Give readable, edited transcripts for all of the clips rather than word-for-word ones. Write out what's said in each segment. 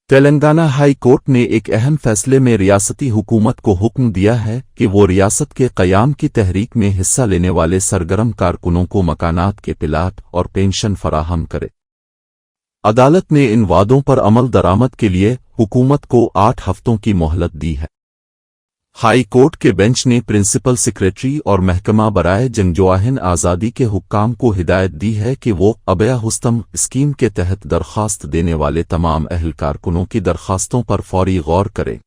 Telangana high court ने एक अहम फैसले में रियासती हुकूमत को हुक्म दिया है कि वो रियासत के क़याम की तहरीक में हिस्सा लेने वाले सरगर्म कारकुनों को मकानात के प्लाट और पेंशन फराहम करे। अदालत ने इन वादों पर अमल दरामद के लिए हुकूमत को 8 हफ्तों की मोहलत दी है। हाई कोर्ट के बेंच ने प्रिंसिपल सेक्रेटरी और महकमा बराए जंगजुआहिन आज़ादी के हुक्काम को हिदायत दी है कि वो अबया हुस्तम स्कीम के तहत दरख्वास्त देने वाले तमाम अहल कारकुनों की दरख्वास्तों पर फौरी गौर करें।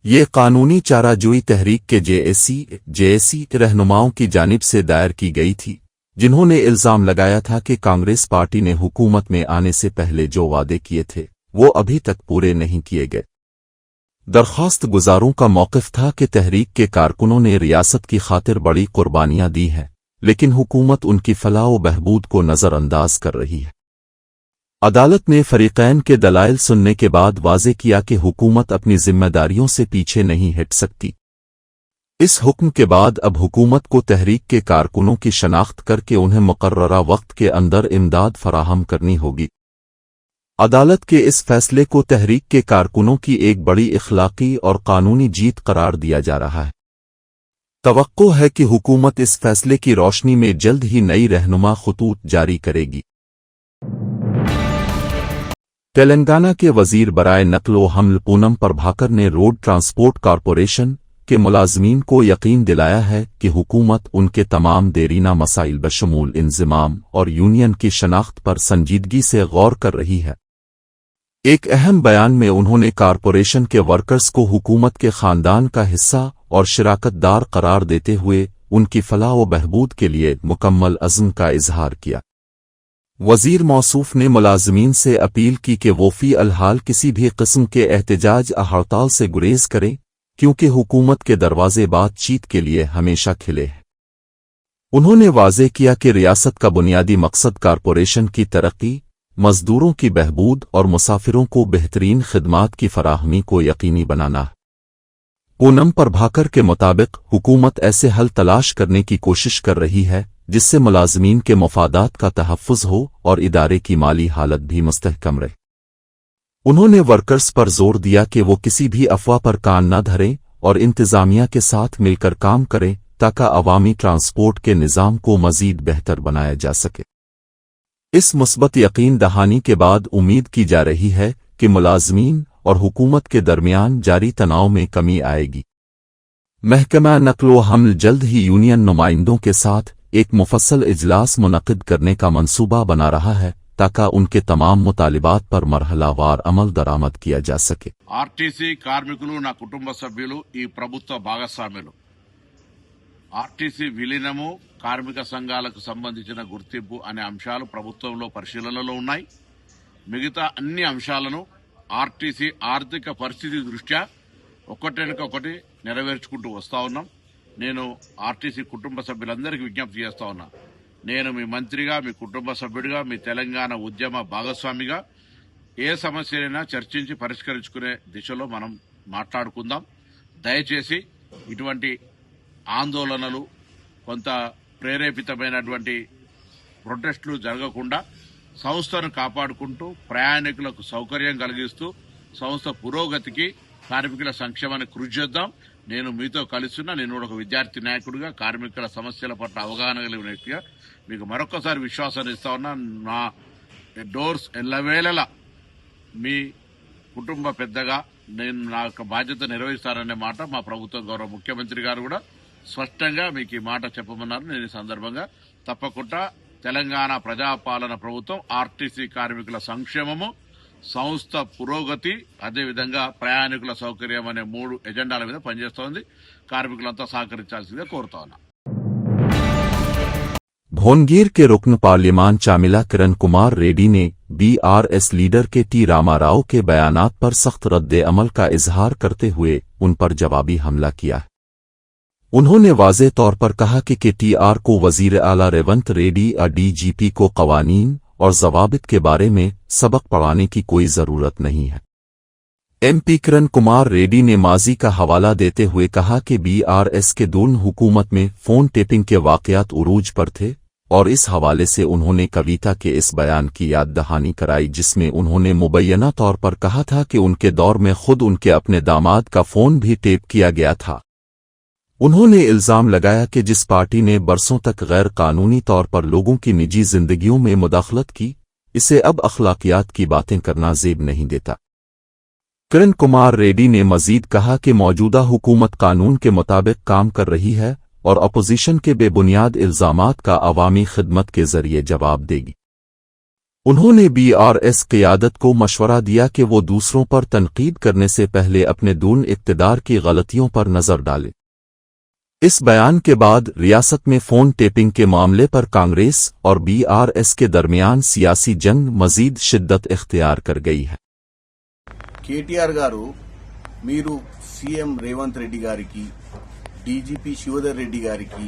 ये कानूनी चाराजोई तहरीक के जेएसी रहनुमाओं की जानिब से दायर की गई थी, जिन्होंने इल्जाम लगाया था कि कांग्रेस पार्टी ने हुकूमत में आने से पहले जो वादे किए थे वो अभी तक पूरे नहीं किए गए। दरख्वास्त गुजारों का मौक़िफ़ था कि तहरीक के कारकुनों ने रियासत की खातिर बड़ी कुर्बानियां दी हैं, लेकिन हुकूमत उनकी फलाह व बहबूद को नज़रअंदाज कर रही है। अदालत ने फरीक़ैन के दलाइल सुनने के बाद वाज़े किया कि हुकूमत अपनी जिम्मेदारियों से पीछे नहीं हट सकती। इस हुक्म के बाद अब हुकूमत को तहरीक के कारकुनों की शनाख्त करके उन्हें मुकर्ररा वक्त के अंदर इमदाद फराहम करनी होगी। अदालत के इस फैसले को तहरीक के कारकुनों की एक बड़ी इखलाकी और कानूनी जीत करार दिया जा रहा है। तवक्को है कि हुकूमत इस फैसले की रोशनी में जल्द ही नई रहनुमा खतूत जारी करेगी। तेलंगाना के वजीर बराए नक्ल व हमल पूनम प्रभाकर ने रोड ट्रांसपोर्ट कॉरपोरेशन के मुलाजमीन को यकीन दिलाया है कि हुकूमत उनके तमाम देरीना मसाइल बशमूल इंज़िमाम और यूनियन की शनाख्त पर संजीदगी से गौर कर रही है। एक अहम बयान में उन्होंने कॉरपोरेशन के वर्कर्स को हुकूमत के खानदान का हिस्सा और शिराकतदार करार देते हुए उनकी फलाह व बहबूद के लिए मुकम्मल अज़्म का इजहार किया। वजीर मौसूफ ने मुलाजमीन से अपील की कि वो फी अलहाल किसी भी किस्म के एहतजाज या हड़ताल से गुरेज करें, क्योंकि हुकूमत के दरवाजे बातचीत के लिए हमेशा खिले हैं। उन्होंने वाज़े किया कि रियासत का बुनियादी मकसद कॉरपोरेशन की तरक्की, मजदूरों की बहबूद और मुसाफिरों को बेहतरीन खिदमात की फराहमी को यकीनी बनाना है। पूनम प्रभाकर के मुताबिक हुकूमत ऐसे हल तलाश करने की कोशिश कर रही है जिससे मुलाजमीन के मफादात का तहफ़्फ़ुज़ हो और इदारे की माली हालत भी मुस्तहकम रहे। उन्होंने वर्कर्स पर जोर दिया कि वो किसी भी अफवाह पर कान न धरें और इंतज़ामिया के साथ मिलकर काम करें ताकि अवामी ट्रांसपोर्ट के निज़ाम को मज़ीद बेहतर बनाया जा सके। इस मुस्बत यकीन दहानी के बाद उम्मीद की जा रही है कि मुलाजमीन और हुकूमत के दरमियान जारी तनाव में कमी आएगी। महकमा नक्ल व हमल जल्द ही यूनियन नुमाइंदों के साथ एक मुफस्सल इजलास मुनक़िद करने का मंसूबा बना रहा है ताकि उनके तमाम मुतालिबात पर मरहलावार अमल दरामद किया जा सके। आरटीसी कार्मिकुलु ना कुटुंब सभ्युलु ई प्रभुत्व भागस्वाम्युलु ఆర్టీసీ విలీనము కార్మిక సంఘాలకు సంబంధించిన గుర్తింపు అనే అంశాలు ప్రభుత్వంలో పరిశీలనలో ఉన్నాయి. మిగతా అన్ని అంశాలను ఆర్టీసీ ఆర్థిక పరిస్థితి దృష్ట్యా ఒకటి నెరవేర్చుకుంటూ వస్తా ఉన్నాం. నేను ఆర్టీసీ కుటుంబ సభ్యులందరికీ విజ్ఞప్తి చేస్తా ఉన్నా, నేను మీ మంత్రిగా, మీ కుటుంబ సభ్యుడిగా, మీ తెలంగాణ ఉద్యమ భాగస్వామిగా ఏ సమస్యనైనా చర్చించి పరిష్కరించుకునే దిశలో మనం మాట్లాడుకుందాం. దయచేసి ఇటువంటి ఆందోళనలు, కొంత ప్రేరేపితమైనటువంటి ప్రొటెస్టులు జరగకుండా సంస్థను కాపాడుకుంటూ ప్రయాణికులకు సౌకర్యం కలిగిస్తూ సంస్థ పురోగతికి, కార్మికుల సంక్షేమానికి కృషి చేద్దాం. నేను మీతో కలుస్తున్నా. నేను ఒక విద్యార్థి నాయకుడిగా, కార్మికుల సమస్యల పట్ల అవగాహన కలిగిన వ్యక్తిగా మీకు మరొకసారి విశ్వాసాన్ని ఇస్తా ఉన్నా. నా డోర్స్ ఎల్లవేళలా మీ కుటుంబ పెద్దగా నేను నా యొక్క బాధ్యత నిర్వహిస్తాననే మాట మా ప్రభుత్వ గౌరవ ముఖ్యమంత్రి గారు కూడా స్పష్టంగా మీకు ఈ మాట చెప్పమన్నారు. నేను ఈ సందర్భంగా తప్పకుండా తెలంగాణ ప్రజాపాలన ప్రభుత్వం ఆర్టీసీ కార్మికుల సంక్షేమము, సంస్థ పురోగతి, అదేవిధంగా ప్రయాణికుల సౌకర్యం అనే 3 ఎజెండాల మీద పనిచేస్తోంది. కార్మికులంతా సహకరించాల్సిందిగా కోరుతా ఉన్నా. भोनगीर के रुकन पार्लियामान चामिला किरण कुमार रेड्डी ने बीआरएस लीडर के टी रामाराव के बयानात पर सख्त रद्द अमल का इजहार करते हुए उन पर जवाबी हमला किया है। उन्होंने वाज़े तौर पर कहा कि केटीआर को वजीर आला रेवंत रेड्डी और डीजीपी को कवानीन और ज़वाबित के बारे में सबक पढ़ाने की कोई ज़रूरत नहीं है। एमपी किरण कुमार रेड्डी ने माजी का हवाला देते हुए कहा कि बीआरएस के दोनों हुकूमत में फ़ोन टेपिंग के वाक़यात उरूज पर थे और इस हवाले से उन्होंने कविता के इस बयान की याद दहानी कराई जिसमें उन्होंने मुबैना तौर पर कहा था कि उनके दौर में खुद उनके अपने दामाद का फोन भी टेप किया गया था। उन्होंने इल्जाम लगाया कि जिस पार्टी ने बरसों तक गैर कानूनी तौर पर लोगों की निजी जिंदगियों में मुदाखलत की, इसे अब अखलाकियात की बातें करना जेब नहीं देता। किरण कुमार रेड्डी ने मजीद कहा कि मौजूदा हुकूमत कानून के मुताबिक काम कर रही है और अपोजिशन के बेबुनियाद इल्जामात का अवामी खिदमत के जरिए जवाब देगी। उन्होंने बीआरएस क़ियादत को मशवरा दिया कि वो दूसरों पर तनकीद करने से पहले अपने दून इक़्तिदार की गलतियों पर नजर डाले। इस बयान के बाद रियासत में फोन टेपिंग के मामले पर कांग्रेस और बीआरएस के दरमियान सियासी जंग मजीद शिद्दत इख्तियार कर गई है। కేటీఆర్ గారు మీరు సీఎం రేవంత్ రెడ్డి గారికి డీజీపీ శివధర్ రెడ్డి గారికి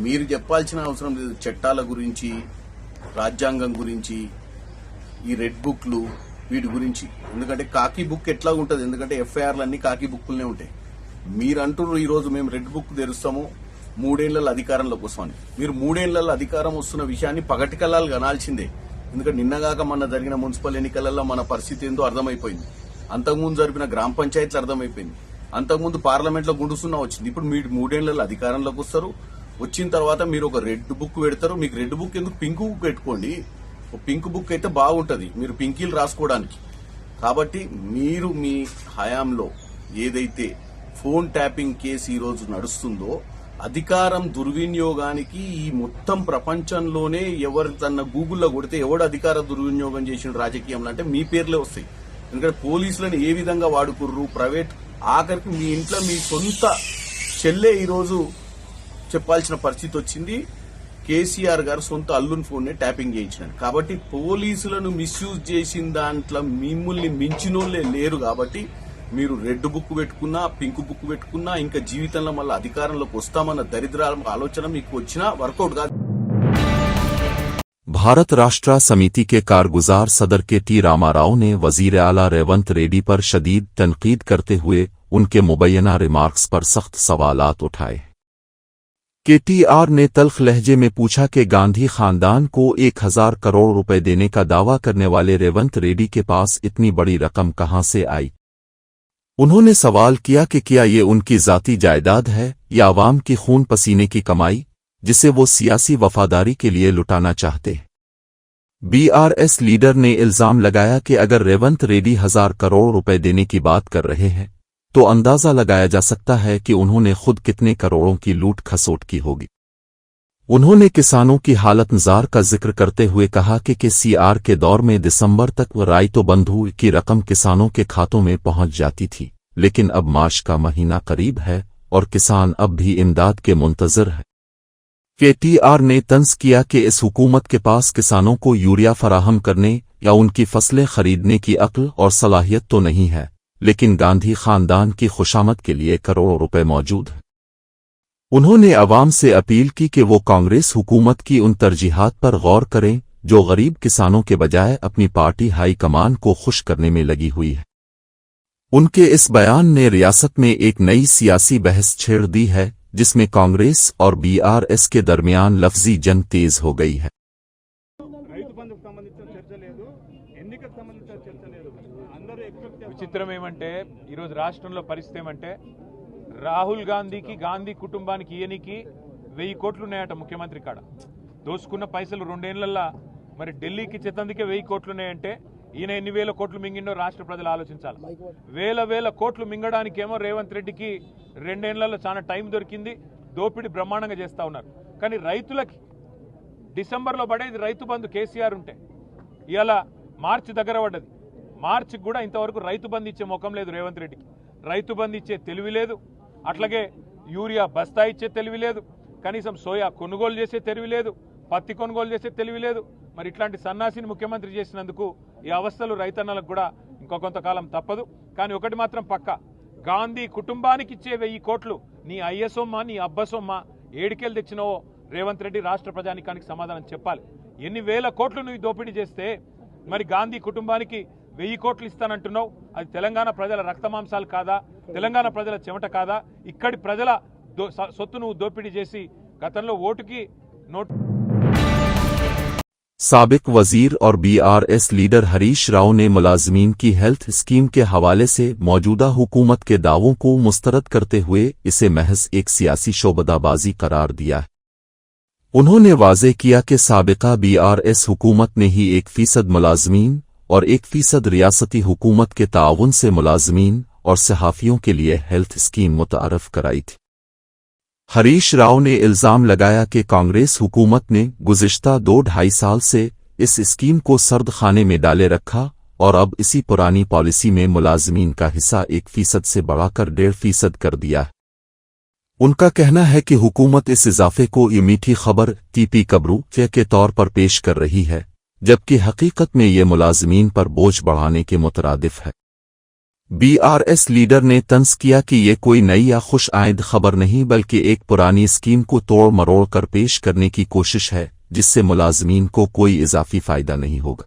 మీరు చెప్పాల్సిన అవసరం లేదు చట్టాల గురించి రాజ్యాంగం గురించి ఈ రెడ్ బుక్లు వీటి గురించి ఎందుకంటే కాకి బుక్ ఎట్లా ఉంటుంది ఎందుకంటే ఎఫ్ఐఆర్లు అన్ని కాకి బుక్లనే ఉంటాయి మీరు అంటున్నారు ఈ రోజు మేము రెడ్ బుక్ తెరుస్తాము 3 ఏళ్ల అధికారంలోకి వస్తామని మీరు 3 ఏళ్ల అధికారం వస్తున్న విషయాన్ని పగటికల్లాలు గనాల్సిందే ఎందుకంటే నిన్నగాక మొన్న జరిగిన మున్సిపల్ ఎన్నికలలో మన పరిస్థితి ఏందో అర్థమైపోయింది అంతకుముందు జరిపిన గ్రామ పంచాయతీలు అర్థమైపోయింది అంతకుముందు పార్లమెంట్లో గుండుసున్నా వచ్చింది ఇప్పుడు మీరు 3 ఏళ్ల అధికారంలోకి వస్తారు వచ్చిన తర్వాత మీరు ఒక రెడ్ బుక్ పెడతారు మీకు రెడ్ బుక్ ఎందుకు పింక్ బుక్ పెట్టుకోండి పింక్ బుక్ అయితే బాగుంటది మీరు పింకీలు రాసుకోవడానికి కాబట్టి మీరు మీ హయాంలో ఏదైతే ఫోన్ ట్యాపింగ్ కేసు ఈ రోజు నడుస్తుందో అధికారం దుర్వినియోగానికి ఈ మొత్తం ప్రపంచంలోనే ఎవరు తన గూగుల్లో కొడితే ఎవడు అధికార దుర్వినియోగం చేసిన రాజకీయంలో అంటే మీ పేర్లే వస్తాయి ఎందుకంటే పోలీసులను ఏ విధంగా వాడుకుర్రు ప్రైవేట్ ఆఖరికి మీ ఇంట్లో మీ సొంత చెల్లె ఈరోజు చెప్పాల్సిన పరిస్థితి వచ్చింది కేసీఆర్ గారు సొంత అల్లుని ఫోన్ ని ట్యాపింగ్ చేయించినారు కాబట్టి పోలీసులను మిస్యూజ్ చేసిన దాంట్లో మిమ్మల్ని మించినోళ్లే లేరు కాబట్టి మీరు రెడ్ బుక్ పెట్టుకున్నా పింక్ బుక్ పెట్టుకున్నా ఇంకా జీవితంలో మళ్ళీ అధికారంలోకి వస్తామన్న దరిద్ర ఆలోచన మీకు వచ్చినా వర్కౌట్ కాదు। भारत राष्ट्र समिति के कारगुजार सदर के टी रामाराव ने वजीर आला रेवंत रेड्डी पर शदीद तनकीद करते हुए उनके मुबैना रिमार्क्स पर सख्त सवालात उठाए। केटीआर ने तल्ख लहजे में पूछा कि गांधी खानदान को 1000 करोड़ रुपए देने का दावा करने वाले रेवंत रेड्डी के पास इतनी बड़ी रकम कहां से आई। उन्होंने सवाल किया कि क्या ये उनकी जाती जायदाद है या आवाम की खून पसीने की कमाई जिसे वो सियासी वफादारी के लिए लुटाना चाहते हैं। बीआरएस लीडर ने इल्जाम लगाया कि अगर रेवंत रेड्डी 1000 करोड़ रुपए देने की बात कर रहे हैं तो अंदाजा लगाया जा सकता है कि उन्होंने खुद कितने करोड़ों की लूट खसोट की होगी। उन्होंने किसानों की हालत जार का जिक्र करते हुए कहा कि केसीआर के दौर में दिसंबर तक राइतो बंधु की रकम किसानों के खातों में पहुंच जाती थी, लेकिन अब मार्च का महीना करीब है और किसान अब भी इमदाद के मुंतजर है। केटीआर ने तंज किया कि इस हुकूमत के पास किसानों को यूरिया फराहम करने या उनकी फसलें खरीदने की अक्ल और सलाहियत तो नहीं है, लेकिन गांधी खानदान की खुशामद के लिए करोड़ों रुपए मौजूद हैं। उन्होंने अवाम से अपील की कि वो कांग्रेस हुकूमत की उन तरजीहात पर गौर करें जो गरीब किसानों के बजाय अपनी पार्टी हाई कमान को खुश करने में लगी हुई है। उनके इस बयान ने रियासत में एक नई सियासी बहस छेड़ दी है जिसमें कांग्रेस और बीआरएस के दरमियान लफ्जी जंग तेज हो गई है। విచిత్రం ఏమంటే ఈరోజు రాష్ట్రంలో పరిస్థితి ఏమంటే రాహుల్ గాంధీకి గాంధీ కుటుంబానికి ఈయనకి 1000 కోట్లు ఉన్నాయట ముఖ్యమంత్రి కాడ దోసుకున్న పైసలు 2 ఏళ్లలో మరి ఢిల్లీకి చెత్తందుకే 1000 కోట్లు ఉన్నాయంటే ఈయన ఎన్ని వేల కోట్లు మింగిండో రాష్ట్ర ప్రజలు ఆలోచించాలి। వేల కోట్లు మింగడానికేమో రేవంత్ రెడ్డికి 2 ఏళ్లలో చాలా టైం దొరికింది, దోపిడీ బ్రహ్మాండంగా చేస్తూ ఉన్నారు। కానీ రైతులకి డిసెంబర్లో పడేది రైతు బంధు కేసీఆర్ ఉంటే ఇవాళ మార్చి దగ్గర పడ్డది, మార్చికి కూడా ఇంతవరకు రైతు బంధు ఇచ్చే ముఖం లేదు రేవంత్ రెడ్డికి, రైతు బంధు ఇచ్చే తెలివి లేదు, అట్లాగే యూరియా బస్తా ఇచ్చే తెలివి లేదు, కనీసం సోయా కొనుగోలు చేసే తెలివి లేదు, పత్తి కొనుగోలు చేసే తెలివి లేదు। మరి ఇట్లాంటి సన్నాసిని ముఖ్యమంత్రి చేసినందుకు ఈ అవస్థలు రైతన్నలకు కూడా ఇంకో కొంతకాలం తప్పదు। కానీ ఒకటి మాత్రం పక్క, గాంధీ కుటుంబానికి ఇచ్చే 1000 కోట్లు నీ అయ్యసొమ్మ నీ అబ్బసొమ్మ ఏడికెళ్ళి తెచ్చినవో రేవంత్ రెడ్డి రాష్ట్ర ప్రజానికానికి సమాధానం చెప్పాలి। ఎన్ని వేల కోట్లు నువ్వు దోపిడీ చేస్తే మరి గాంధీ కుటుంబానికి 1000 కోట్లు ఇస్తానంటున్నావు, అది తెలంగాణ ప్రజల రక్తమాంసాలు కాదా, తెలంగాణ ప్రజల చెమట కాదా, ఇక్కడి ప్రజల సొత్తు నువ్వు దోపిడీ చేసి గతంలో ఓటుకి नोट साबिक वजीर और बीआरएस लीडर हरीश राव ने मुलाजमीन की हेल्थ स्कीम के हवाले से मौजूदा हुकूमत के दावों को मुस्तरद करते हुए इसे महज एक सियासी शोबदाबाजी करार दिया है। उन्होंने वाज़ेह किया कि साबिका बीआरएस हुकूमत ने ही 1% मुलाजमीन और 1% रियासती हुकूमत के ताउन से मुलाजमीन और सहाफ़ियों के लिए हेल्थ स्कीम मुतारफ कराई थी। हरीश राव ने इल्जाम लगाया कि कांग्रेस हुकूमत ने गुज़िश्ता 2-2.5 साल से इस स्कीम को सर्द खाने में डाले रखा और अब इसी पुरानी पॉलिसी में मुलाजमीन का हिस्सा 1% से बढ़ाकर 1.5% कर दिया है। उनका कहना है कि हुकूमत इस इजाफे को ये मीठी खबर टीपी कबरू के तौर पर पेश कर रही है, जबकि हकीकत में ये मुलाजमीन पर बोझ बढ़ाने के मुतरादिफ है। बीआरएस लीडर ने तंज किया कि ये कोई नई या खुश आइंद खबर नहीं बल्कि एक पुरानी स्कीम को तोड़ मरोड़ कर पेश करने की कोशिश है, जिससे मुलाजमीन को कोई इजाफी फायदा नहीं होगा।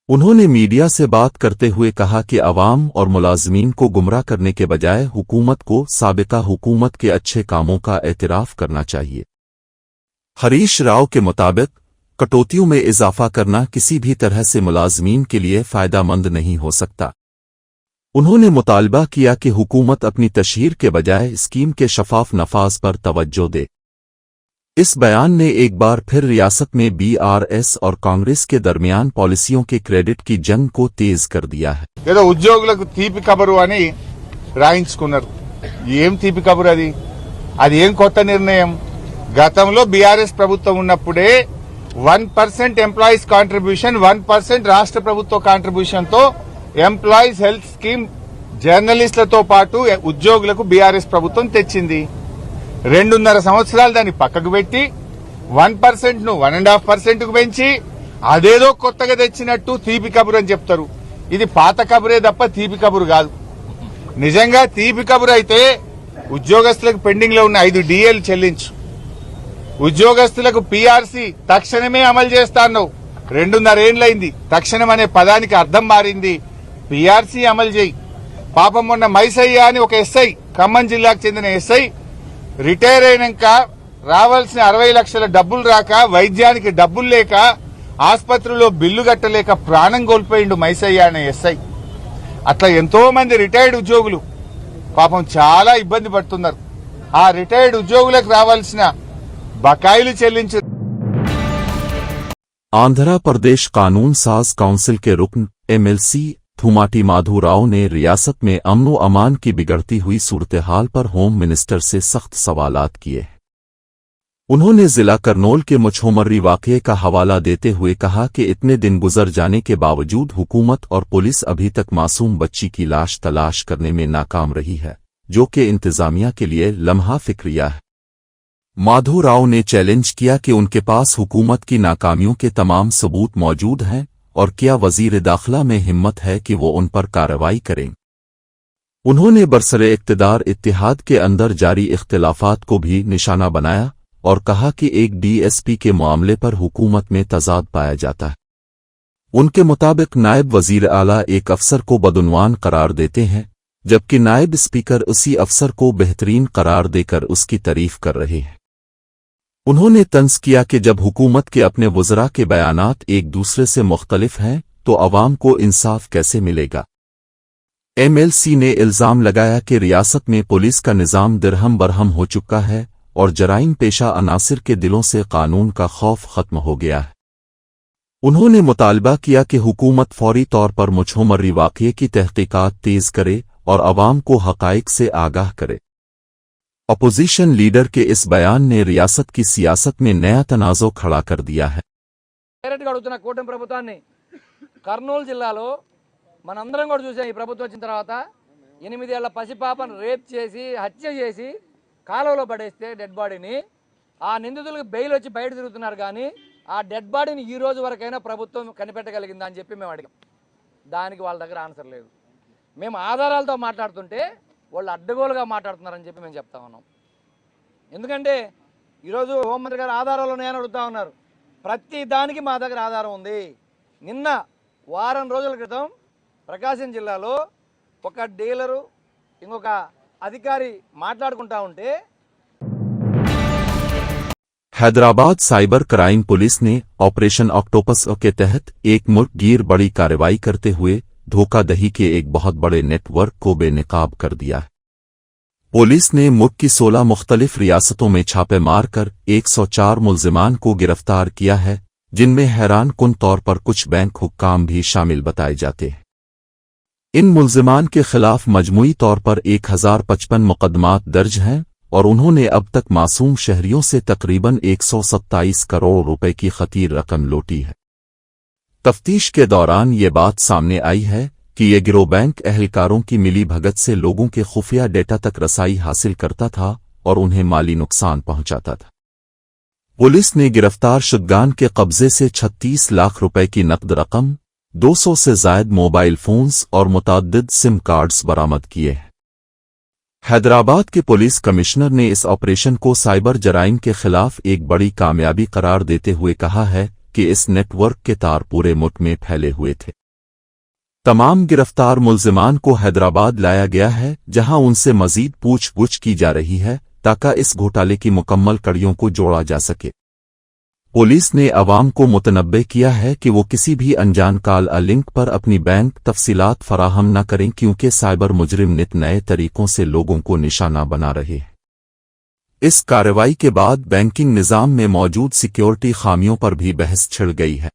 उन्होंने मीडिया से बात करते हुए कहा कि अवाम और मुलाजमीन को गुमराह करने के बजाय हुकूमत को साबिका हुकूमत के अच्छे कामों का एतराफ करना चाहिए। हरीश राव के मुताबिक कटौतियों में इजाफा करना किसी भी तरह से मुलाजमीन के लिए फायदामंद नहीं हो सकता। उन्होंने मुतालबा किया कि हुकूमत अपनी तशहीर के बजाय स्कीम के शफाफ नफाज पर तवज्जो दे। इस बयान ने एक बार फिर रियासत में बीआरएस और कांग्रेस के दरमियान पॉलिसियों के क्रेडिट की जंग को तेज कर दिया है। ఏదో ఉద్యోగులకు తీపి కబరు అని రాయించుకున్నారు. ఏం తీపి కబరు అది ఏం కొత్త నిర్ణయం? గతంలో బీఆర్ఎస్ ప్రభుత్వం ఉన్నప్పుడే 1% ఎంప్లాయీస్ కాంట్రిబ్యూషన్ 1% రాష్ట్ర ప్రభుత్వ కాంట్రిబ్యూషన్ తో ఎంప్లాయీస్ హెల్త్ స్కీమ్ జర్నలిస్టులతో పాటు ఉద్యోగులకు బీఆర్ఎస్ ప్రభుత్వం తెచ్చింది. 2.5 సంవత్సరాలు దాన్ని పక్కకు పెట్టి 1% ను 1.5% కు పెంచి అదేదో కొత్తగా తెచ్చినట్టు తీపి కబురు అని చెప్తారు. ఇది పాత కబురే తప్ప తీపి కబురు కాదు. నిజంగా తీపి కబురు అయితే ఉద్యోగస్తులకు పెండింగ్ లో ఉన్న 5 డిఏలు చెల్లించు, ఉద్యోగస్తులకు పీఆర్సీ తక్షణమే అమలు చేస్తాను. 2.5 ఏళ్లైంది. తక్షణం అనే పదానికి అర్థం మారింది. పీఆర్సీ అమలు చేయి. పాపం మొన్న మైసయ్య అని ఒక ఎస్ఐ, ఖమ్మం జిల్లాకు చెందిన ఎస్ఐ రిటైర్ అయినాక రావాల్సిన 60 లక్షల డబ్బులు రాక, వైద్యానికి డబ్బులు లేక, ఆసుపత్రిలో బిల్లు కట్టలేక ప్రాణం కోల్పోయిండు మైసయ్య అనే ఎస్ఐ. అట్లా ఎంతో మంది రిటైర్డ్ ఉద్యోగులు పాపం చాలా ఇబ్బంది పడుతున్నారు. ఆ రిటైర్డ్ ఉద్యోగులకు రావాల్సిన బకాయిలు చెల్లించి आंध्र प्रदेश कानून साज काउंसिल के रुकन एमएलसी थुमाटी माधु राव ने रियासत में अमन अमान की बिगड़ती हुई सूरत-ए-हाल पर होम मिनिस्टर से सख्त सवालात किए। उन्होंने जिला करनौल के मुछोमर्री वाकये का हवाला देते हुए कहा कि इतने दिन गुजर जाने के बावजूद हुकूमत और पुलिस अभी तक मासूम बच्ची की लाश तलाश करने में नाकाम रही है, जो कि इंतजामिया के लिए लम्हा फिक्रिया है। माधु राव ने चैलेंज किया कि उनके पास हुकूमत की नाकामियों के तमाम सबूत मौजूद हैं और क्या वजीर दाखिला में हिम्मत है कि वो उन पर कार्रवाई करें। उन्होंने बरसरे इक़्तिदार इत्तेहाद के अंदर जारी इख्तिलाफात को भी निशाना बनाया और कहा कि एक डीएसपी के मामले पर हुकूमत में तजाद पाया जाता है। उनके मुताबिक नायब वजीर आला एक अफसर को बदउनवान करार देते हैं, जबकि नायब स्पीकर उसी अफसर को बेहतरीन करार देकर उसकी तारीफ कर रहे हैं। उन्होंने तंज किया कि जब हुकूमत के अपने वज़रा के बयानात एक दूसरे से मुख्तलिफ हैं तो अवाम को इंसाफ कैसे मिलेगा। एमएलसी ने इल्जाम लगाया कि रियासत में पुलिस का निज़ाम दिरहम बरहम हो चुका है और जराइम पेशा अनासिर के दिलों से कानून का खौफ खत्म हो गया है। उन्होंने मुतालबा किया कि हुकूमत फौरी तौर पर मुछोमर्री वाक़ये की तहकीकात तेज करे और अवाम को हक़ाइक़ से आगाह करे। अपोजिशन लीडर के इस बयान ने रियासत की सियासत में नया तनाज़ो खड़ा कर दिया है। కూటమి ప్రభుత్వాన్ని కర్నూలు జిల్లాలో మనందరం కూడా చూసాం. ఈ ప్రభుత్వం వచ్చిన తర్వాత 8 ఏళ్ల పసిపాపను రేప్ చేసి హత్య చేసి కాలువలో పడేస్తే డెడ్ బాడీని ఆ నిందితులకు బెయిల్ వచ్చి బయట తిరుగుతున్నారు. కానీ ఆ డెడ్ బాడీని ఈ రోజు వరకైనా ప్రభుత్వం కనిపెట్టగలిగిందా అని చెప్పి మేము అడిగాం. దానికి వాళ్ళ దగ్గర ఆన్సర్ లేదు. మేము ఆధారాలతో మాట్లాడుతుంటే వాళ్ళు అడ్డగోలుగా మాట్లాడుతున్నారని చెప్పి మేము చెప్తా ఉన్నాం. ఎందుకంటే ఈరోజు హోంమంత్రి గారు ఆధారాలు ఉన్నాయని అడుగుతా ఉన్నారు. ప్రతి దానికి మా దగ్గర ఆధారం ఉంది. నిన్న వారం రోజుల క్రితం ప్రకాశం జిల్లాలో ఒక డీలరు ఇంకొక అధికారి మాట్లాడుకుంటా ఉంటే हैदराबाद साइबर क्राइम पुलिस ने ऑपरेशन ऑक्टोपस के तहत एक मुल्कगीर बड़ी कार्रवाई करते हुए धोखाधड़ी के एक बहुत बड़े नेटवर्क को बेनकाब कर दिया है। पुलिस ने मुल्क की 16 मुख्तलिफ रियासतों में छापे मारकर 104 मुल्जिमान को गिरफ्तार किया है, जिनमें हैरान कुन तौर पर कुछ बैंक हुक्काम भी शामिल बताए जाते हैं। इन मुल्जिमान के खिलाफ मजमूई तौर पर 1055 मुकदमात दर्ज हैं और उन्होंने अब तक मासूम शहरियों से तकरीबन 127 करोड़ रुपए की खतीर रकम लूटी है। तफ्तीश के दौरान ये बात सामने आई है कि ये गिरोह बैंक एहलकारों की मिली भगत से लोगों के खुफिया डेटा तक रसाई हासिल करता था और उन्हें माली नुकसान पहुंचाता था। पुलिस ने गिरफ्तार शुदगान के कब्जे से 36 लाख रुपए की नकद रकम, 200 से जायद मोबाइल फोन्स और मुतअद्दिद सिम कार्ड्स बरामद किए हैं। हैदराबाद के पुलिस कमिश्नर ने इस ऑपरेशन को साइबर जराइम के खिलाफ एक बड़ी कामयाबी करार देते हुए कहा है कि इस नेटवर्क के तार पूरे मुल्क में फैले हुए थे। तमाम गिरफ्तार मुल्जिमान को हैदराबाद लाया गया है, जहां उनसे मजीद पूछगुछ की जा रही है ताकि इस घोटाले की मुकम्मल कड़ियों को जोड़ा जा सके। पुलिस ने अवाम को मुतनब्बे किया है कि वो किसी भी अनजान कॉल लिंक पर अपनी बैंक तफसीलात फराहम न करें, क्योंकि साइबर मुजरिम नित नए तरीकों से लोगों को निशाना बना रहे हैं। इस कार्रवाई के बाद बैंकिंग निज़ाम में मौजूद सिक्योरिटी खामियों पर भी बहस छिड़ गई है।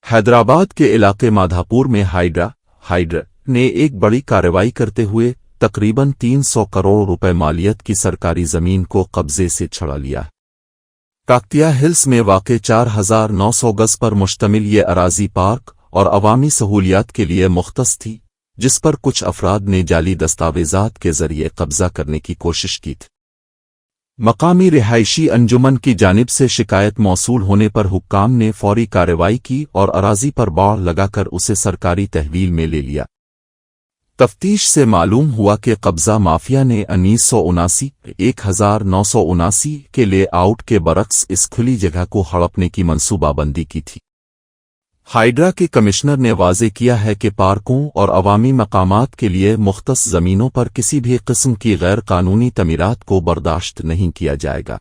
हैदराबाद के इलाके माधापुर में हाइड्रा ने एक बड़ी कार्रवाई करते हुए तकरीबन 300 करोड़ रुपए मालियत की सरकारी जमीन को कब्जे से छुड़ा लिया। काकतिया हिल्स में वाक़े 4900 गज पर मुश्तमिल ये अराजी पार्क और अवामी सहूलियात के लिए मुख्तस थी, जिस पर कुछ अफराद ने जाली दस्तावेजात के जरिए कब्जा करने की कोशिश की थी। मकामी रिहायशी अंजुमन की जानिब से शिकायत मौसूल होने पर हुक्काम ने फौरी कार्रवाई की और अराजी पर बाड़ लगाकर उसे सरकारी तहवील में ले लिया। तफ्तीश से मालूम हुआ कि कब्जा माफिया ने 1979 के लेआउट के बरक्स इस खुली जगह को हड़पने की मंसूबाबंदी की थी। हाइड्रा के कमिश्नर ने वाज़े किया है कि पार्कों और अवामी मकामात के लिए मुख्तस ज़मीनों पर किसी भी किस्म की गैर कानूनी तमीरात को बर्दाश्त नहीं किया जाएगा।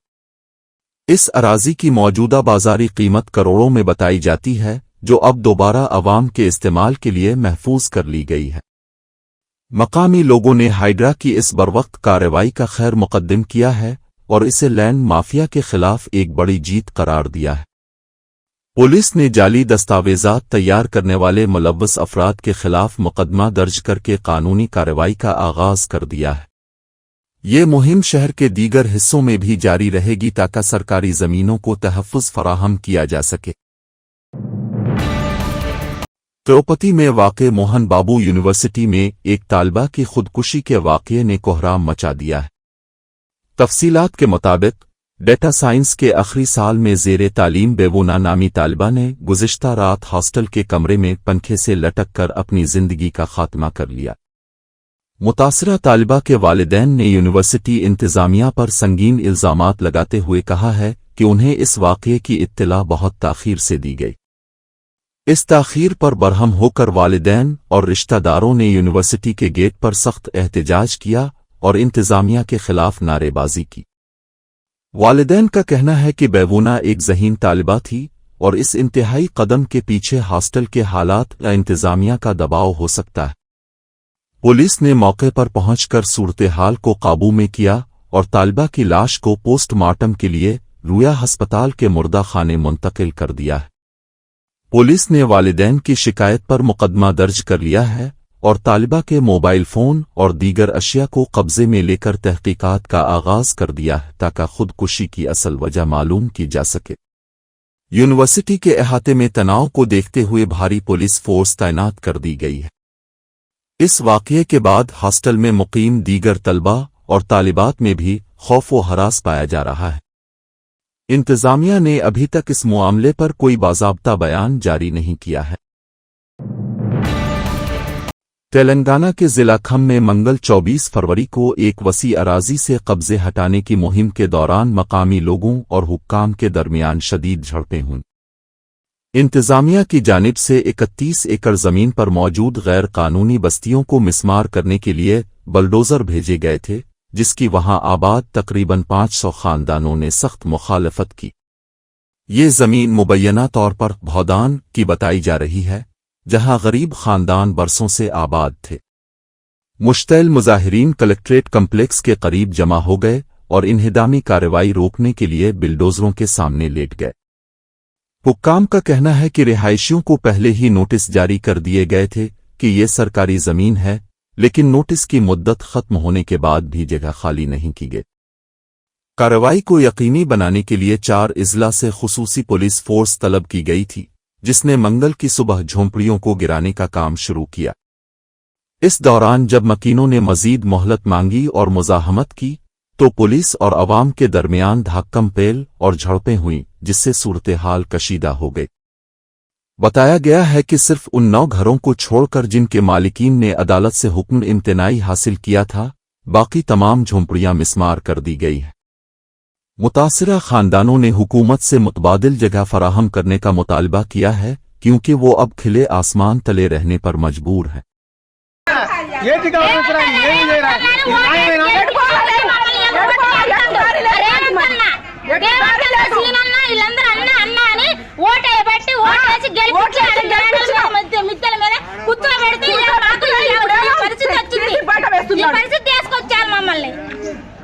इस अराजी की मौजूदा बाजारी कीमत करोड़ों में बताई जाती है, जो अब दोबारा अवाम के इस्तेमाल के लिए महफूज कर ली गई है। मकामी लोगों ने हाइड्रा की इस बरवक्त कार्रवाई का खैर मुकद्दम किया है और इसे लैंड माफिया के खिलाफ एक बड़ी जीत करार दिया है। पुलिस ने जाली दस्तावेजात तैयार करने वाले मुलव्वस अफराद के खिलाफ मुकदमा दर्ज करके कानूनी कार्रवाई का आगाज कर दिया है। ये मुहिम शहर के दीगर हिस्सों में भी जारी रहेगी ताकि सरकारी जमीनों को तहफ़्फ़ुज़ फराहम किया जा सके। तिरुपति में वाक़े मोहन बाबू यूनिवर्सिटी में एक तालिबा की खुदकुशी के वाक़ये ने कोहराम मचा दिया है। तफसीलात के मुताबिक डेटा साइंस के आखिरी साल में ज़ेरे तालीम बेवुना नामी तालिबा ने गुज़िश्ता रात हॉस्टल के कमरे में पंखे से लटक कर अपनी ज़िंदगी का खात्मा कर लिया। मुतासिरा तालिबा के वालिदैन ने यूनिवर्सिटी इंतज़ामिया पर संगीन इल्ज़ामात लगाते हुए कहा है कि उन्हें इस वाक़ये की इत्तला बहुत ताख़ीर से दी गई। इस ताख़ीर पर बरहम होकर वालिदैन और रिश्तेदारों ने यूनिवर्सिटी के गेट पर सख्त एहतजाज किया और इंतज़ामिया के खिलाफ नारेबाजी की। वालिदैन का कहना है कि बेवुना एक ज़हीन तालिबा थी और इस इंतहाई कदम के पीछे हॉस्टल के हालात या इंतज़ामिया का दबाव हो सकता है। पुलिस ने मौके पर पहुंचकर सूरत-ए-हाल को काबू में किया और तालिबा की लाश को पोस्टमार्टम के लिए रुया अस्पताल के मुर्दा खाने मुंतकिल कर दिया है। पुलिस ने वालिदैन की शिकायत पर मुकदमा दर्ज कर लिया है और तालिबा के मोबाइल फोन और दीगर अशिया को कब्जे में लेकर तहकीकात का आगाज कर दिया है ताकि खुदकुशी की असल वजह मालूम की जा सके। यूनिवर्सिटी के अहाते में तनाव को देखते हुए भारी पुलिस फोर्स तैनात कर दी गई है। इस वाक़ये के बाद हॉस्टल में मुकीम दीगर तलबा और तालिबात में भी खौफ व हरास पाया जा रहा है। इंतज़ामिया ने अभी तक इस मामले पर कोई बाज़ाब्ता बयान जारी नहीं किया है। तेलंगाना के जिला खम में मंगल 24 फरवरी को एक वसी अराजी से कब्जे हटाने की मुहिम के दौरान मकामी लोगों और हुक्काम के दरमियान शदीद झड़पें हुईं। इंतज़ामिया की जानिब से 31 एकड़ ज़मीन पर मौजूद गैर कानूनी बस्तियों को मिसमार करने के लिए बलडोज़र भेजे गए थे, जिसकी वहां आबाद तकरीबन 500 खानदानों ने सख्त मुखालफत की। ये जमीन मुबैना तौर पर भौदान की बताई जा रही है, जहां गरीब खानदान बरसों से आबाद थे। मुश्तैल मुजाहिरीन कलेक्ट्रेट कम्प्लेक्स के करीब जमा हो गए और इन्हिदामी कार्रवाई रोकने के लिए बिल्डोजरों के सामने लेट गए। हुक्काम का कहना है कि रिहायशियों को पहले ही नोटिस जारी कर दिए गए थे कि ये सरकारी जमीन है, लेकिन नोटिस की मुद्दत खत्म होने के बाद भी जगह खाली नहीं की गई। कार्रवाई को यकीनी बनाने के लिए 4 इजला से खुसूसी पुलिस फोर्स तलब की गई थी, जिसने मंगल की सुबह झोंपड़ियों को गिराने का काम शुरू किया। इस दौरान जब मकीनों ने मजीद मोहलत मांगी और मुजाहमत की, तो पुलिस और अवाम के दरमियान धाक्कम पेल और झड़पें हुईं, जिससे सूरत हाल कशीदा हो गई। बताया गया है कि सिर्फ उन 9 घरों को छोड़कर जिनके मालिकीन ने अदालत से हुक्म इम्तनाई हासिल किया था, बाकी तमाम झोंपड़ियां मिस्मार कर दी गई हैं। मुतासिरा खानदानों ने हुकूमत से मुतबादिल जगह फराहम करने का मुतालबा किया है, क्योंकि वो अब खिले आसमान तले रहने पर मजबूर हैं।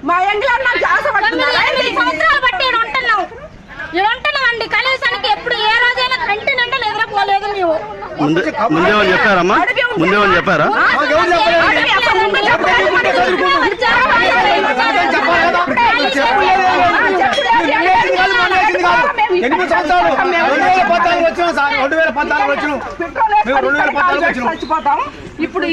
మా ఎంగిలో నాకు సంవత్సరాలు బట్టి ఉంటున్నాం ఉంటున్నామండి. కనీసానికి ఎప్పుడు ఏ రోజైనా కంటి నిండా నిద్రపోలేదు. మేము ముందేమని చెప్పారమ్మా? ముందేమని చెప్పారా? ఇప్పుడు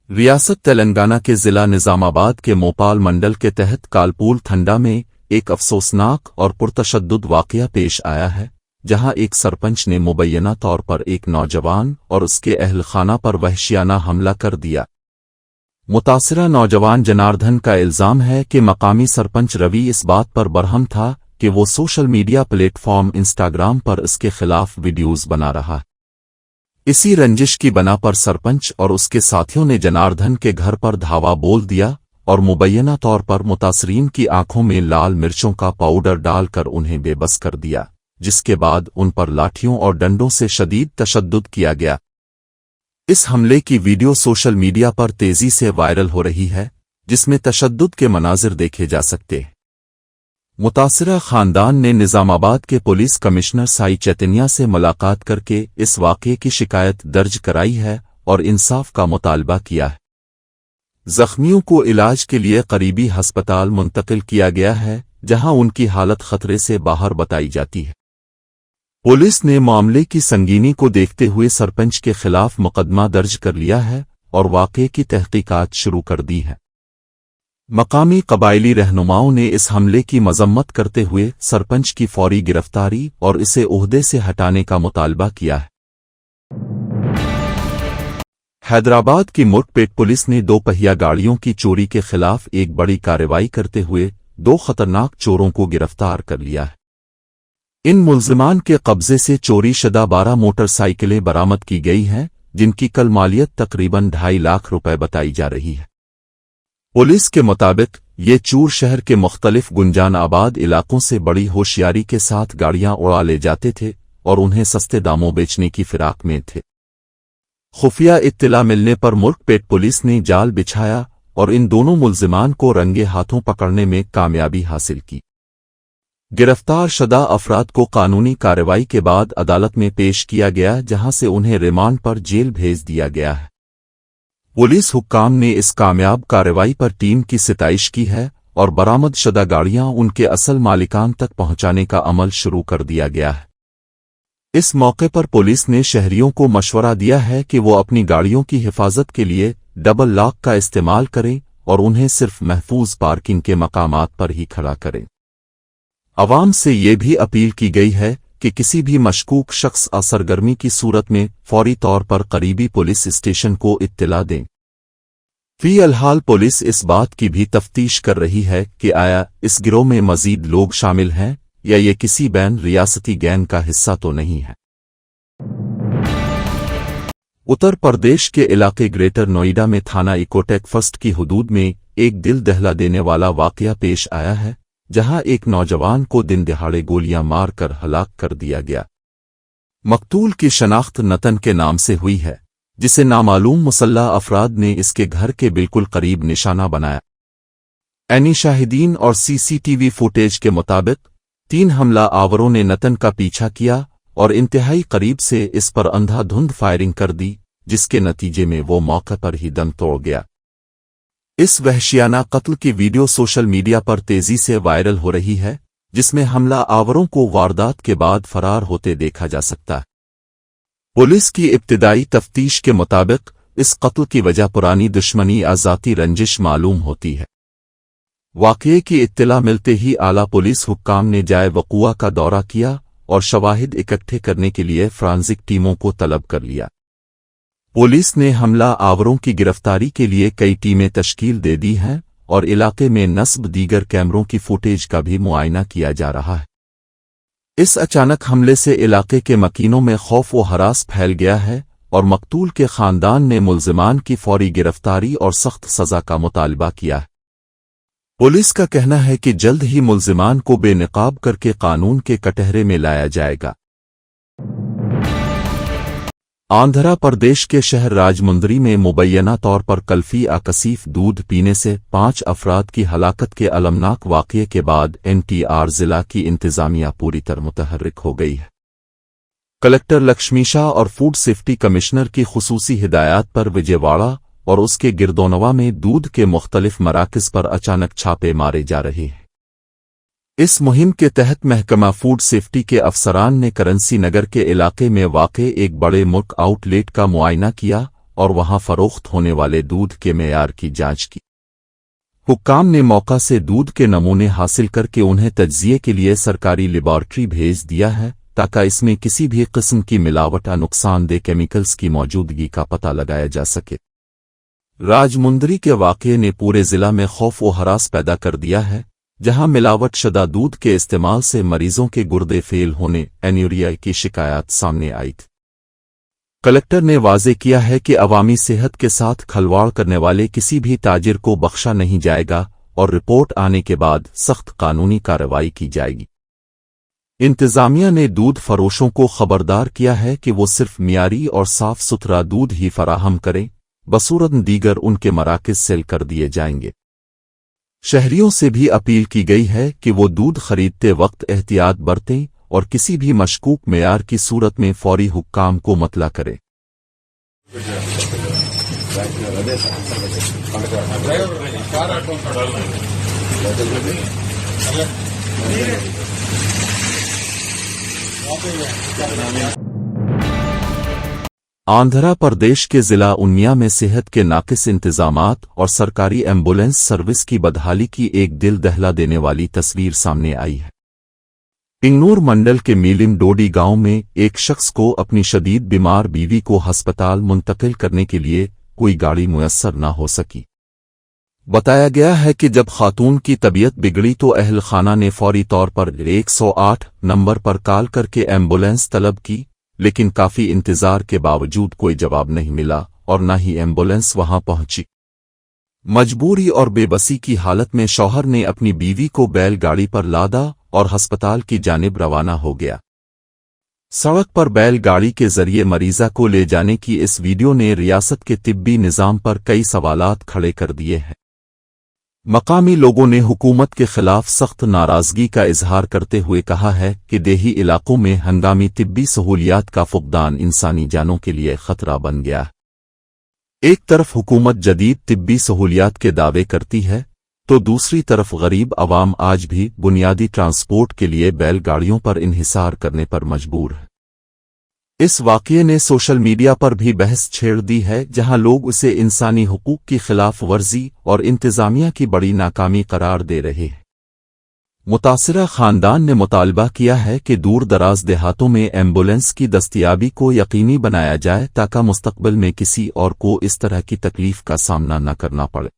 रियासत तेलंगाना के जिला निजामाबाद के मोपाल मंडल के तहत कालपूल थंडा में एक अफसोसनाक और पुरतशद्दुद वाकया पेश आया है, जहां एक सरपंच ने मुबैना तौर पर एक नौजवान और उसके अहल खाना पर वहशियाना हमला कर दिया। मुतासिरा नौजवान जनार्दन का इल्जाम है कि मकामी सरपंच रवि इस बात पर बरहम था कि वो सोशल मीडिया प्लेटफॉर्म इंस्टाग्राम पर इसके खिलाफ वीडियोज बना रहा है। इसी रंजिश की बना पर सरपंच और उसके साथियों ने जनार्दन के घर पर धावा बोल दिया और मुबैना तौर पर मुतासरीन की आंखों में लाल मिर्चों का पाउडर डालकर उन्हें बेबस कर दिया, जिसके बाद उन पर लाठियों और डंडों से शदीद तशद्दुद किया गया। इस हमले की वीडियो सोशल मीडिया पर तेजी से वायरल हो रही है, जिसमें तशद्दुद के मनाजिर देखे जा सकते हैं। मुतासिरा खानदान ने निजामाबाद के पुलिस कमिश्नर साई चैतन्या से मुलाकात करके इस वाक़े की शिकायत दर्ज कराई है और इंसाफ का मुतालबा किया है। जख्मियों को इलाज के लिए करीबी हस्पताल मुंतकिल किया गया है, जहां उनकी हालत खतरे से बाहर बताई जाती है। पुलिस ने मामले की संगीनी को देखते हुए सरपंच के खिलाफ मुकदमा दर्ज कर लिया है और वाक़े की तहकीकात शुरू कर दी है। मकामी कबायली रहनुमाओं ने इस हमले की मजम्मत करते हुए सरपंच की फौरी गिरफ्तारी और इसे ओहदे से हटाने का मुतालबा किया है। हैदराबाद की मुर्कपेट पुलिस ने 2 पहिया गाड़ियों की चोरी के खिलाफ एक बड़ी कार्रवाई करते हुए 2 खतरनाक चोरों को गिरफ्तार कर लिया है। इन मुल्जिमान के कब्जे से चोरी शुदा 12 मोटरसाइकिलें बरामद की गई हैं, जिनकी कल मालियत तकरीबन 2.5 लाख रुपए बताई जा रही है। पुलिस के मुताबिक ये चोर शहर के मुख्तलिफ गुंजान आबाद इलाकों से बड़ी होशियारी के साथ गाड़ियां उड़ा ले जाते थे और उन्हें सस्ते दामों बेचने की फिराक में थे। खुफिया इत्तला मिलने पर मुर्कपेट पुलिस ने जाल बिछाया और इन दोनों मुल्जिमान को रंगे हाथों पकड़ने में कामयाबी हासिल की। गिरफ्तार शुदा अफराद को कानूनी कार्रवाई के बाद अदालत में पेश किया गया, जहां से उन्हें रिमांड पर जेल भेज दिया गया है। पुलिस हुक्काम ने इस कामयाब कार्रवाई पर टीम की सिताइश की है और बरामद शुदा गाड़ियां उनके असल मालिकान तक पहुंचाने का अमल शुरू कर दिया गया है। इस मौके पर पुलिस ने शहरियों को मशवरा दिया है कि वो अपनी गाड़ियों की हिफाजत के लिए डबल लॉक का इस्तेमाल करें और उन्हें सिर्फ महफूज पार्किंग के मकामात पर ही खड़ा करें। अवाम से ये भी अपील की गई है कि किसी भी मशकूक शख्स असरगर्मी की सूरत में फौरी तौर पर करीबी पुलिस स्टेशन को इत्तला दें। फ़िलहाल पुलिस इस बात की भी तफ्तीश कर रही है कि आया इस गिरोह में मजीद लोग शामिल हैं या ये किसी बैन रियासती गैंग का हिस्सा तो नहीं है। उत्तर प्रदेश के इलाके ग्रेटर नोएडा में थाना इकोटेक फर्स्ट की हदूद में एक दिल दहला देने वाला वाकया पेश आया है, जहां एक नौजवान को दिन दिहाड़े गोलियां मारकर हलाक कर दिया गया। मकतूल की शनाख्त नतन के नाम से हुई है, जिसे नामालूम मुसल्लह अफराद ने इसके घर के बिल्कुल करीब निशाना बनाया। एनी शाहिदीन और सीसीटीवी फुटेज के मुताबिक 3 हमला आवरों ने नतन का पीछा किया और इंतहाई करीब से इस पर अंधाधुंध फायरिंग कर दी, जिसके नतीजे में वो मौके पर ही दम तोड़ गया। इस वहशियाना कत्ल की वीडियो सोशल मीडिया पर तेजी से वायरल हो रही है, जिसमें हमला आवरों को वारदात के बाद फरार होते देखा जा सकता है। पुलिस की इब्तिदाई तफ्तीश के मुताबिक इस कत्ल की वजह पुरानी दुश्मनी या ज़ाती रंजिश मालूम होती है। वाक़ये की इत्तला मिलते ही आला पुलिस हुक्काम ने जाए वक़ूआ का दौरा किया और शवाहिद इकट्ठे करने के लिए फ्रांसिक टीमों को तलब कर लिया। पुलिस ने हमला आवरों की गिरफ्तारी के लिए कई टीमें तश्कील दे दी हैं और इलाके में नस्ब दीगर कैमरों की फुटेज का भी मुआयना किया जा रहा है। इस अचानक हमले से इलाके के मकीनों में खौफ व हरास फैल गया है और मकतूल के खानदान ने मुल्जिमान की फौरी गिरफ्तारी और सख्त सजा का मुतालबा किया है। पुलिस का कहना है कि जल्द ही मुल्जिमान को बेनकाब करके कानून के कटहरे में लाया जाएगा। आंध्र प्रदेश के शहर राजमुंदरी में मुबैना तौर पर कल्फी आकसीफ दूध पीने से 5 अफराद की हलाकत के अलमनाक वाक़ये के बाद एनटीआर जिला की इंतजामिया पूरी तरह मुतहर्रिक हो गई है। कलेक्टर लक्ष्मी शाह और फूड सेफ्टी कमिश्नर की खुसूसी हिदायत पर विजयवाड़ा और उसके गिरदोनवा में दूध के मुख्तलिफ मराकज़ पर अचानक छापे मारे जा रहे हैं। इस मुहिम के तहत महकमा फूड सेफ्टी के अफसरान ने करंसी नगर के इलाके में वाक़े एक बड़े मिल्क आउटलेट का मुआयना किया और वहां फरोख्त होने वाले दूध के मेयार की जांच की। हुक्काम ने मौका से दूध के नमूने हासिल करके उन्हें तज्जिये के लिए सरकारी लेबॉर्ट्री भेज दिया है, ताकि इसमें किसी भी किस्म की मिलावट या नुकसानदेह केमिकल्स की मौजूदगी का पता लगाया जा सके। राजमुंदरी के वाक़ये ने पूरे जिला में खौफ व हरास पैदा कर दिया है, जहां मिलावट शुदा दूध के इस्तेमाल से मरीजों के गुर्दे फेल होने एन्यूरिया की शिकायत सामने आई थी। कलेक्टर ने वाज़े किया है कि अवामी सेहत के साथ खलवाड़ करने वाले किसी भी ताजिर को बख्शा नहीं जाएगा और रिपोर्ट आने के बाद सख्त कानूनी कार्रवाई की जाएगी। इंतजामिया ने दूध फरोशों को खबरदार किया है कि वो सिर्फ मियारी और साफ सुथरा दूध ही फराहम करें, बसूरत दीगर उनके मराकज़ सेल कर दिए जाएंगे। शहरियों से भी अपील की गई है कि वो दूध खरीदते वक्त एहतियात बरतें और किसी भी मशकूक मेयार की सूरत में फौरी हुक्काम को मतला करें। आंध्र प्रदेश के जिला उन्निया में सेहत के नाकिस इंतजामात और सरकारी एम्बुलेंस सर्विस की बदहाली की एक दिल दहला देने वाली तस्वीर सामने आई है। इंगनूर मंडल के मीलिम डोडी गांव में एक शख्स को अपनी शदीद बीमार बीवी को अस्पताल मुंतकिल करने के लिए कोई गाड़ी मुयस्सर न हो सकी। बताया गया है कि जब खातून की तबीयत बिगड़ी तो अहल खाना ने फौरी तौर पर 108 नंबर पर कॉल करके एम्बुलेंस तलब की, लेकिन काफी इंतजार के बावजूद कोई जवाब नहीं मिला और न ही एम्बुलेंस वहां पहुंची। मजबूरी और बेबसी की हालत में शौहर ने अपनी बीवी को बैलगाड़ी पर लादा और अस्पताल की जानिब रवाना हो गया। सड़क पर बैलगाड़ी के जरिए मरीजा को ले जाने की इस वीडियो ने रियासत के तिब्बी निज़ाम पर कई सवालात खड़े कर दिए हैं। मकामी लोगों ने हुकूमत के खिलाफ सख्त नाराजगी का इजहार करते हुए कहा है कि देही इलाकों में हंगामी तिब्बी सहूलियात का फुकदान इंसानी जानों के लिए खतरा बन गया है। एक तरफ हुकूमत जदीद तिब्बी सहूलियात के दावे करती है, तो दूसरी तरफ गरीब आवाम आज भी बुनियादी ट्रांसपोर्ट के लिए बैलगाड़ियों पर इन्हिसार करने पर मजबूर है। इस वाक़ये ने सोशल मीडिया पर भी बहस छेड़ दी है, जहां लोग उसे इंसानी हुकूक की खिलाफ वर्जी और इंतजामिया की बड़ी नाकामी करार दे रहे हैं। मुतासिरा खानदान ने मुतालबा किया है कि दूर दराज देहातों में एम्बुलेंस की दस्तयाबी को यकीनी बनाया जाए, ताकि मुस्तकबिल में किसी और को इस तरह की तकलीफ का सामना न करना पड़े।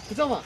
కూర్చోమా